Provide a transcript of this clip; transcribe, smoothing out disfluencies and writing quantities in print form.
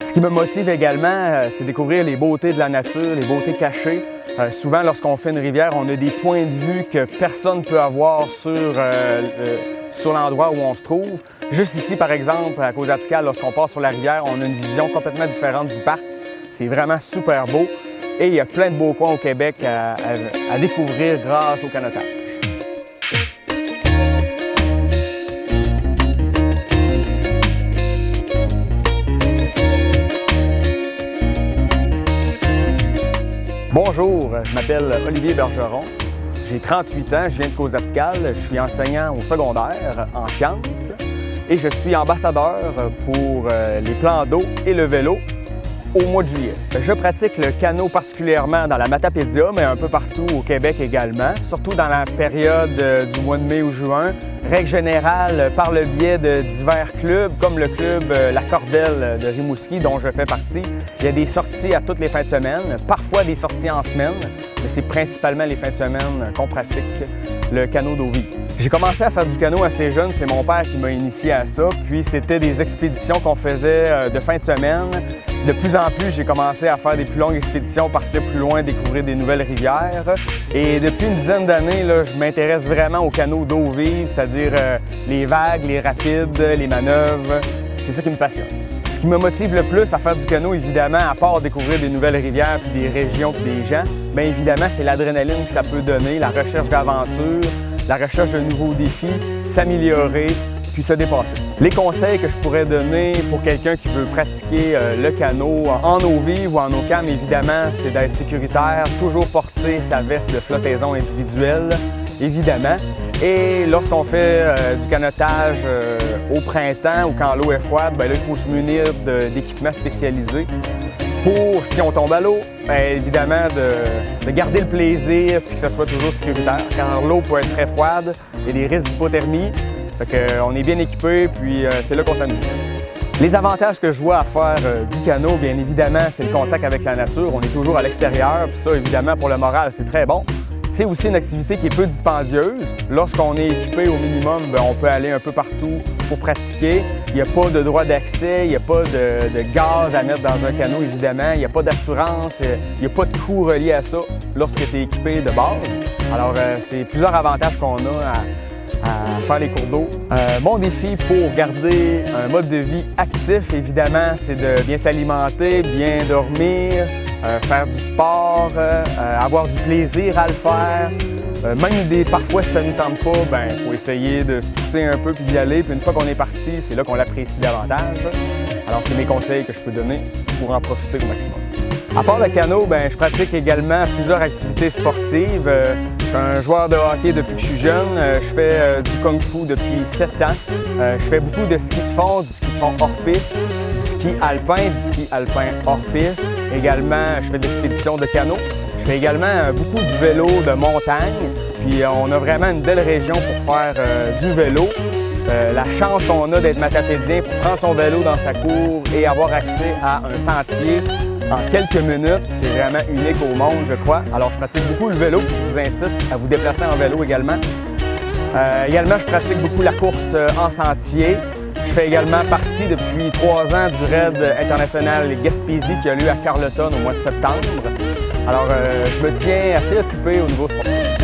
Ce qui me motive également, c'est découvrir les beautés de la nature, les beautés cachées. Souvent, lorsqu'on fait une rivière, on a des points de vue que personne ne peut avoir sur l'endroit où on se trouve. Juste ici, par exemple, à Causa-Piscale, lorsqu'on passe sur la rivière, on a une vision complètement différente du parc. C'est vraiment super beau et il y a plein de beaux coins au Québec à découvrir grâce au canotage. Bonjour, je m'appelle Olivier Bergeron, j'ai 38 ans, je viens de Causa-Piscale, je suis enseignant au secondaire en sciences et je suis ambassadeur pour les plans d'eau et le vélo au mois de juillet. Je pratique le canot particulièrement dans la Matapédia, mais un peu partout au Québec également, surtout dans la période du mois de mai ou juin. Règle générale, par le biais de divers clubs, comme le club La Cordelle de Rimouski, dont je fais partie. Il y a des sorties à toutes les fins de semaine, parfois des sorties en semaine, mais c'est principalement les fins de semaine qu'on pratique le canot d'eau vive. J'ai commencé à faire du canot assez jeune, c'est mon père qui m'a initié à ça, puis c'était des expéditions qu'on faisait de fin de semaine. De plus en plus, j'ai commencé à faire des plus longues expéditions, partir plus loin, découvrir des nouvelles rivières. Et depuis une dizaine d'années, je m'intéresse vraiment au canot d'eau vive, c'est-à-dire les vagues, les rapides, les manœuvres. C'est ça qui me passionne. Ce qui me motive le plus à faire du canot, évidemment, à part découvrir des nouvelles rivières, puis des régions, puis des gens, bien évidemment, c'est l'adrénaline que ça peut donner, la recherche d'aventure, la recherche de nouveaux défis, s'améliorer, puis se dépasser. Les conseils que je pourrais donner pour quelqu'un qui veut pratiquer le canot en eau vive ou en eau calme, évidemment, c'est d'être sécuritaire, toujours porter sa veste de flottaison individuelle, évidemment. Et lorsqu'on fait du canotage au printemps ou quand l'eau est froide, bien là, il faut se munir d'équipements spécialisés pour, si on tombe à l'eau, évidemment de garder le plaisir puis que ce soit toujours sécuritaire. Quand l'eau peut être très froide, il y a des risques d'hypothermie. Fait qu'on est bien équipé, puis c'est là qu'on s'amuse. Les avantages que je vois à faire du canot, bien évidemment, c'est le contact avec la nature. On est toujours à l'extérieur, puis ça, évidemment, pour le moral, c'est très bon. C'est aussi une activité qui est peu dispendieuse. Lorsqu'on est équipé au minimum, bien, on peut aller un peu partout pour pratiquer. Il n'y a pas de droit d'accès, il n'y a pas de gaz à mettre dans un canot, évidemment. Il n'y a pas d'assurance, il n'y a pas de coût relié à ça lorsque tu es équipé de base. Alors, c'est plusieurs avantages qu'on a à faire les cours d'eau. Mon défi pour garder un mode de vie actif, évidemment, c'est de bien s'alimenter, bien dormir, faire du sport, avoir du plaisir à le faire. Parfois, si ça ne nous tente pas, il faut essayer de se pousser un peu puis d'y aller. Puis une fois qu'on est parti, c'est là qu'on l'apprécie davantage. Alors, c'est mes conseils que je peux donner pour en profiter au maximum. À part le canot, je pratique également plusieurs activités sportives. Je suis un joueur de hockey depuis que je suis jeune. Je fais du kung-fu depuis 7 ans. Je fais beaucoup de ski de fond, du ski de fond hors piste, du ski alpin hors piste. Également, je fais de l'expédition de canot. Je fais également beaucoup de vélo de montagne. Puis on a vraiment une belle région pour faire du vélo. La chance qu'on a d'être matapédien pour prendre son vélo dans sa cour et avoir accès à un sentier en quelques minutes, c'est vraiment unique au monde, je crois. Alors, je pratique beaucoup le vélo, puis je vous incite à vous déplacer en vélo également. Également, je pratique beaucoup la course en sentier. Je fais également partie depuis 3 ans du raid international Gaspésie qui a lieu à Carleton au mois de septembre. Alors, je me tiens assez occupé au niveau sportif.